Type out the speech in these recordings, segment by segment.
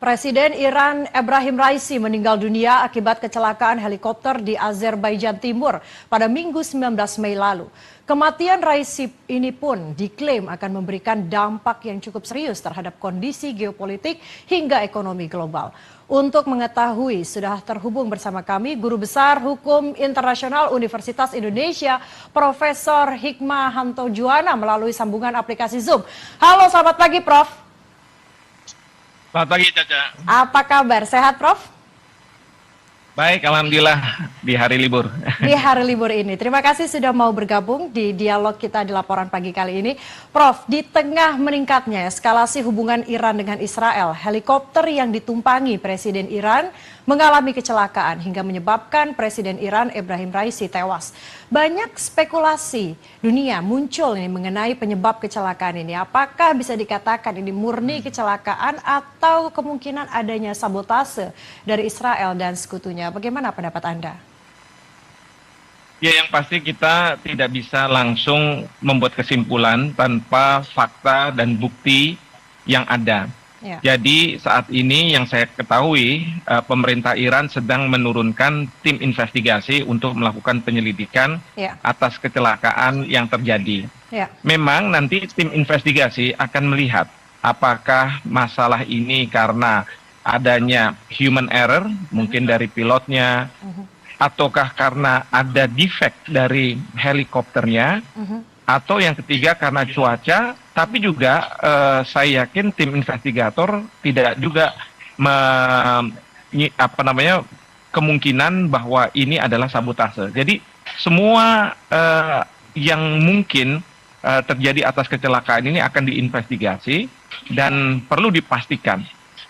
Presiden Iran Ebrahim Raisi meninggal dunia akibat kecelakaan helikopter di Azerbaijan Timur pada Minggu 19 Mei lalu. Kematian Raisi ini pun diklaim akan memberikan dampak yang cukup serius terhadap kondisi geopolitik hingga ekonomi global. Untuk mengetahui, sudah terhubung bersama kami Guru Besar Hukum Internasional Universitas Indonesia, Profesor Hikmahanto Juwana melalui sambungan aplikasi Zoom. Halo, selamat pagi Prof. Selamat pagi Caca. Apa kabar? Sehat Prof? Baik, alhamdulillah di hari libur. Di hari libur ini. Terima kasih sudah mau bergabung di dialog kita di laporan pagi kali ini. Prof, di tengah meningkatnya eskalasi hubungan Iran dengan Israel, helikopter yang ditumpangi Presiden Iran mengalami kecelakaan hingga menyebabkan Presiden Iran Ebrahim Raisi tewas. Banyak spekulasi dunia muncul nih mengenai penyebab kecelakaan ini. Apakah bisa dikatakan ini murni kecelakaan atau kemungkinan adanya sabotase dari Israel dan sekutunya? Bagaimana pendapat Anda? Ya, yang pasti kita tidak bisa langsung membuat kesimpulan tanpa fakta dan bukti yang ada. Ya. Jadi saat ini yang saya ketahui, pemerintah Iran sedang menurunkan tim investigasi untuk melakukan penyelidikan atas kecelakaan yang terjadi. Ya. Memang nanti tim investigasi akan melihat apakah masalah ini karena adanya human error, mungkin dari pilotnya, ataukah karena ada defect dari helikopternya, atau yang ketiga karena cuaca, tapi juga saya yakin tim investigator tidak juga kemungkinan bahwa ini adalah sabotase. Jadi semua yang mungkin terjadi atas kecelakaan ini akan diinvestigasi dan perlu dipastikan.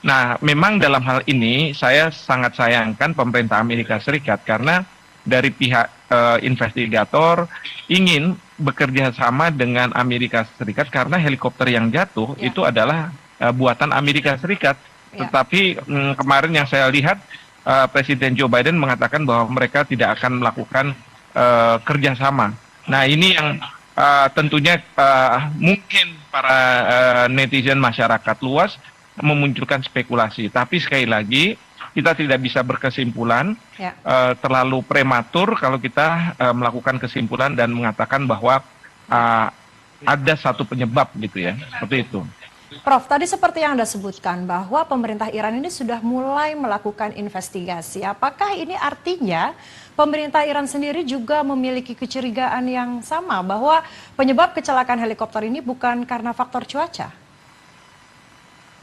Nah, memang dalam hal ini saya sangat sayangkan pemerintah Amerika Serikat karena dari pihak investigator ingin bekerja sama dengan Amerika Serikat karena helikopter yang jatuh itu adalah buatan Amerika Serikat. Tetapi kemarin yang saya lihat Presiden Joe Biden mengatakan bahwa mereka tidak akan melakukan kerjasama. Nah, ini yang tentunya mungkin para netizen masyarakat luas memunculkan spekulasi. Tapi sekali lagi kita tidak bisa berkesimpulan terlalu prematur kalau kita melakukan kesimpulan dan mengatakan bahwa ada satu penyebab gitu ya, seperti itu. Prof, tadi seperti yang Anda sebutkan bahwa pemerintah Iran ini sudah mulai melakukan investigasi. Apakah ini artinya pemerintah Iran sendiri juga memiliki kecurigaan yang sama bahwa penyebab kecelakaan helikopter ini bukan karena faktor cuaca?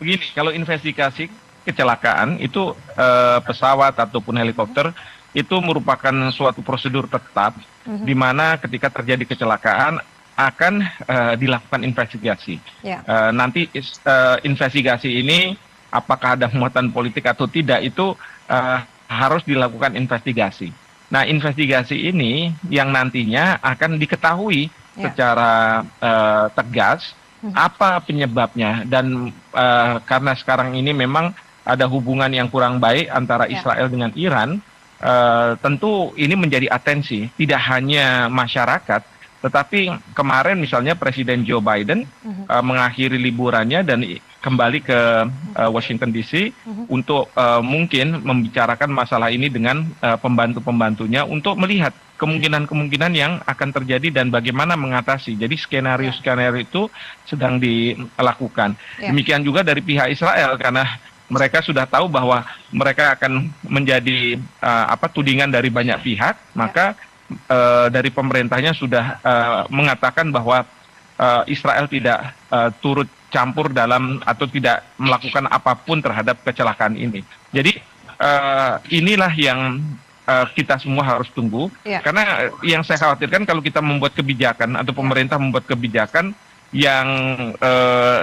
Begini, kalau investigasi kecelakaan itu pesawat ataupun helikopter itu merupakan suatu prosedur tetap di mana ketika terjadi kecelakaan akan dilakukan investigasi. Nanti investigasi ini apakah ada muatan politik atau tidak itu harus dilakukan investigasi. Nah, investigasi ini yang nantinya akan diketahui secara tegas apa penyebabnya dan karena sekarang ini memang ada hubungan yang kurang baik antara Israel dengan Iran, tentu ini menjadi atensi tidak hanya masyarakat, tetapi kemarin misalnya Presiden Joe Biden mengakhiri liburannya dan kembali ke Washington DC untuk mungkin membicarakan masalah ini dengan pembantu-pembantunya untuk melihat kemungkinan-kemungkinan yang akan terjadi dan bagaimana mengatasi. Jadi skenario-skenario itu sedang dilakukan. Demikian juga dari pihak Israel karena mereka sudah tahu bahwa mereka akan menjadi tudingan dari banyak pihak, maka dari pemerintahnya sudah mengatakan bahwa Israel tidak turut campur dalam atau tidak melakukan apapun terhadap kecelakaan ini. Jadi inilah yang kita semua harus tunggu, karena yang saya khawatirkan kalau kita membuat kebijakan atau pemerintah membuat kebijakan yang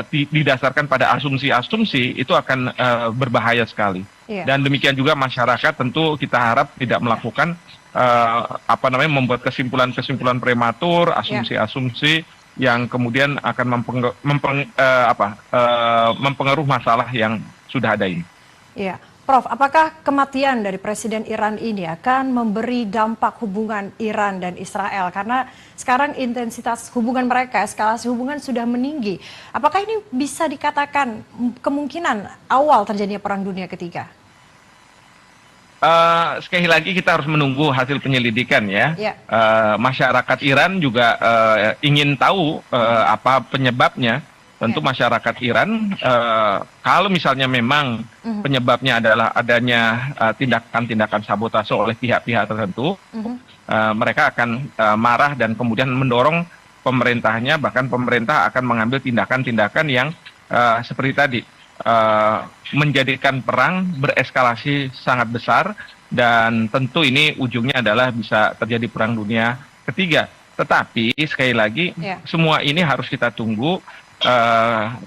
didasarkan pada asumsi-asumsi itu akan berbahaya sekali. Dan demikian juga masyarakat tentu kita harap tidak melakukan membuat kesimpulan-kesimpulan prematur, asumsi-asumsi yang kemudian akan mempengaruhi masalah yang sudah ada ini. Iya. Prof, apakah kematian dari Presiden Iran ini akan memberi dampak hubungan Iran dan Israel? Karena sekarang intensitas hubungan mereka, eskalasi hubungan sudah meninggi. Apakah ini bisa dikatakan kemungkinan awal terjadinya Perang Dunia Ketiga? Sekali lagi kita harus menunggu hasil penyelidikan ya. Ya. Masyarakat Iran juga ingin tahu apa penyebabnya. Tentu masyarakat Iran, kalau misalnya memang penyebabnya adalah adanya tindakan-tindakan sabotase oleh pihak-pihak tertentu, mereka akan marah dan kemudian mendorong pemerintahnya, bahkan pemerintah akan mengambil tindakan-tindakan yang seperti tadi, menjadikan perang bereskalasi sangat besar, dan tentu ini ujungnya adalah bisa terjadi Perang Dunia Ketiga. Tetapi sekali lagi, semua ini harus kita tunggu.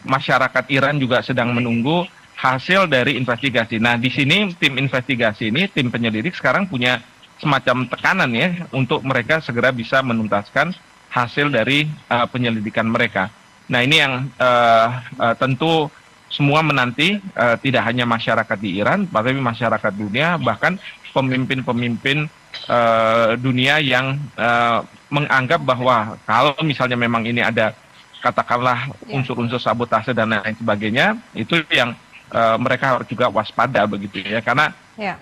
Masyarakat Iran juga sedang menunggu hasil dari investigasi. Nah, di sini tim investigasi ini, tim penyelidik sekarang punya semacam tekanan ya untuk mereka segera bisa menuntaskan hasil dari penyelidikan mereka. Nah, ini yang tentu semua menanti, tidak hanya masyarakat di Iran, tapi masyarakat dunia, bahkan pemimpin-pemimpin dunia yang menganggap bahwa kalau misalnya memang ini ada katakanlah unsur-unsur sabotase dan lain sebagainya, itu yang mereka harus juga waspada begitu ya. Karena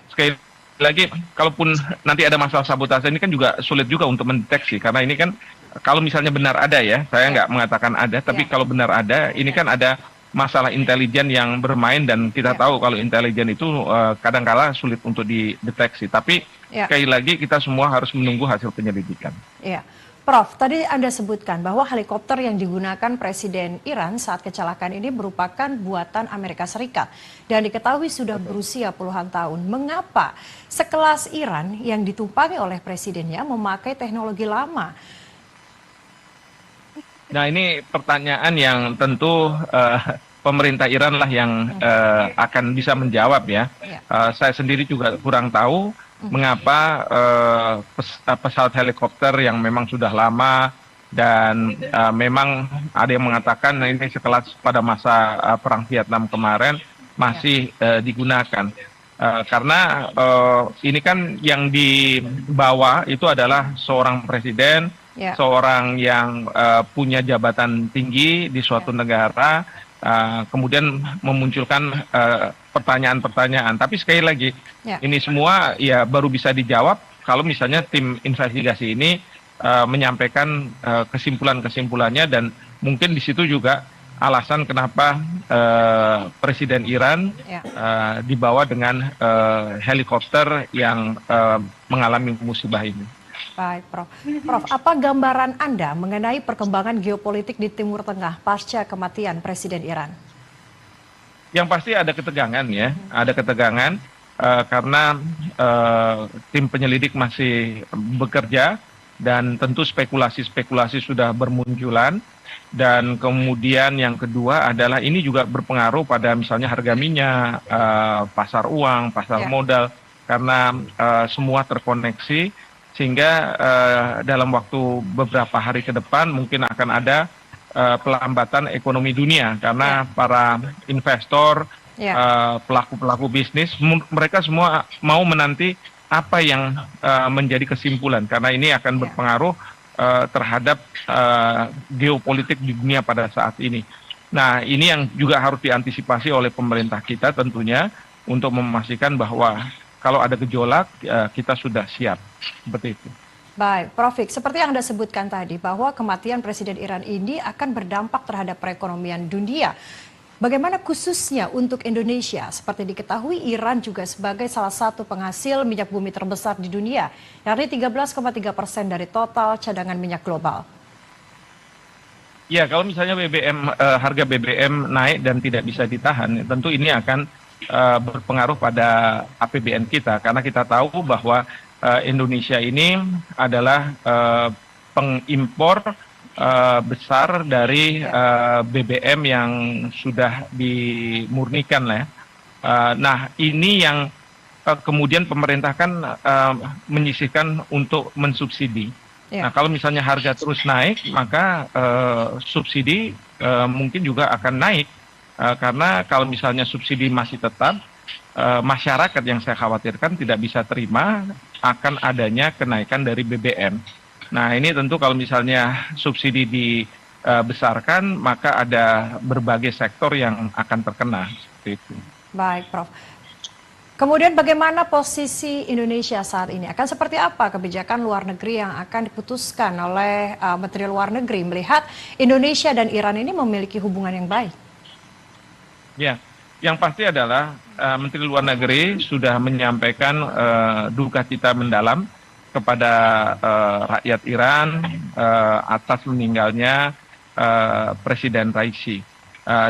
sekali lagi, kalaupun nanti ada masalah sabotase ini kan juga sulit juga untuk mendeteksi, karena ini kan kalau misalnya benar ada ya, saya nggak mengatakan ada, tapi kalau benar ada, ini kan ada masalah intelijen yang bermain, dan kita tahu kalau intelijen itu kadang-kala sulit untuk dideteksi. Tapi sekali lagi kita semua harus menunggu hasil penyelidikan. Iya. Prof, tadi Anda sebutkan bahwa helikopter yang digunakan Presiden Iran saat kecelakaan ini merupakan buatan Amerika Serikat dan diketahui sudah berusia puluhan tahun. Mengapa sekelas Iran yang ditumpangi oleh presidennya memakai teknologi lama? Nah, ini pertanyaan yang tentu pemerintah Iran lah yang akan bisa menjawab ya. Saya sendiri juga kurang tahu mengapa pesawat helikopter yang memang sudah lama dan memang ada yang mengatakan ini sekelas pada masa Perang Vietnam kemarin masih digunakan. Karena ini kan yang dibawa itu adalah seorang presiden, seorang yang punya jabatan tinggi di suatu negara, kemudian memunculkan pertanyaan-pertanyaan. Tapi sekali lagi, ini semua ya baru bisa dijawab kalau misalnya tim investigasi ini menyampaikan kesimpulan-kesimpulannya, dan mungkin di situ juga alasan kenapa Presiden Iran dibawa dengan helikopter yang mengalami musibah ini. Baik, Prof. Prof, apa gambaran Anda mengenai perkembangan geopolitik di Timur Tengah pasca kematian Presiden Iran? Yang pasti ada ketegangan ya, ada ketegangan karena tim penyelidik masih bekerja, dan tentu spekulasi-spekulasi sudah bermunculan. Dan kemudian yang kedua adalah ini juga berpengaruh pada misalnya harga minyak, pasar uang, pasar modal, karena semua terkoneksi, sehingga dalam waktu beberapa hari ke depan mungkin akan ada pelambatan ekonomi dunia, karena para investor, pelaku-pelaku bisnis, mereka semua mau menanti apa yang menjadi kesimpulan, karena ini akan berpengaruh terhadap geopolitik di dunia pada saat ini. Nah, ini yang juga harus diantisipasi oleh pemerintah kita tentunya, untuk memastikan bahwa kalau ada gejolak kita sudah siap, seperti itu. Baik, Prof. Seperti yang Anda sebutkan tadi, bahwa kematian Presiden Iran ini akan berdampak terhadap perekonomian dunia. Bagaimana khususnya untuk Indonesia? Seperti diketahui, Iran juga sebagai salah satu penghasil minyak bumi terbesar di dunia, yakni 13,3% dari total cadangan minyak global. Ya, kalau misalnya harga BBM naik dan tidak bisa ditahan, tentu ini akan berpengaruh pada APBN kita, karena kita tahu bahwa Indonesia ini adalah pengimpor besar dari BBM yang sudah dimurnikan lah ya. Nah, ini yang kemudian pemerintah kan menyisihkan untuk mensubsidi. Nah, kalau misalnya harga terus naik, maka subsidi mungkin juga akan naik. Karena kalau misalnya subsidi masih tetap, masyarakat yang saya khawatirkan tidak bisa terima akan adanya kenaikan dari BBM. Nah, ini tentu kalau misalnya subsidi dibesarkan, maka ada berbagai sektor yang akan terkena seperti itu. Baik, Prof. Kemudian bagaimana posisi Indonesia saat ini? Akan seperti apa kebijakan luar negeri yang akan diputuskan oleh Menteri Luar Negeri melihat Indonesia dan Iran ini memiliki hubungan yang baik? Ya, yang pasti adalah Menteri Luar Negeri sudah menyampaikan duka cita mendalam kepada rakyat Iran atas meninggalnya Presiden Raisi.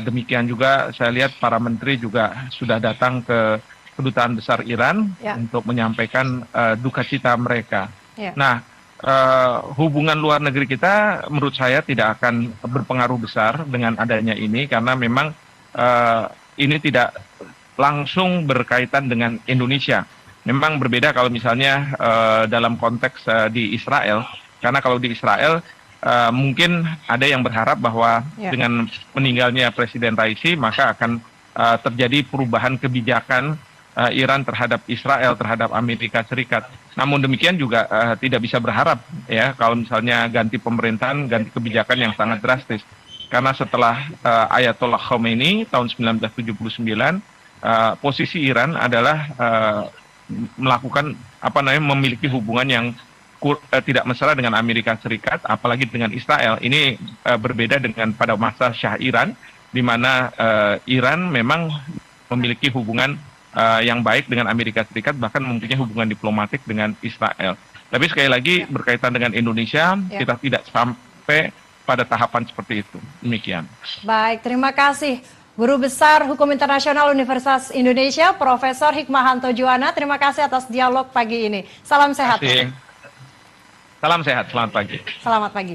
Demikian juga saya lihat para menteri juga sudah datang ke Kedutaan Besar Iran untuk menyampaikan duka cita mereka. Nah, hubungan luar negeri kita menurut saya tidak akan berpengaruh besar dengan adanya ini karena memang ini tidak langsung berkaitan dengan Indonesia. Memang berbeda kalau misalnya dalam konteks di Israel, karena kalau di Israel mungkin ada yang berharap bahwa dengan meninggalnya Presiden Raisi maka akan terjadi perubahan kebijakan Iran terhadap Israel, terhadap Amerika Serikat. Namun demikian juga tidak bisa berharap ya kalau misalnya ganti pemerintahan, ganti kebijakan yang sangat drastis. Karena setelah Ayatollah Khomeini tahun 1979, posisi Iran adalah melakukan memiliki hubungan yang tidak mesra dengan Amerika Serikat, apalagi dengan Israel. Ini berbeda dengan pada masa Shah Iran, di mana Iran memang memiliki hubungan yang baik dengan Amerika Serikat, bahkan mempunyai hubungan diplomatik dengan Israel. Tapi sekali lagi berkaitan dengan Indonesia, kita tidak sampai pada tahapan seperti itu. Demikian. Baik, terima kasih. Guru Besar Hukum Internasional Universitas Indonesia, Profesor Hikmahanto Juwana. Terima kasih atas dialog pagi ini. Salam sehat. Salam sehat, selamat pagi. Selamat pagi.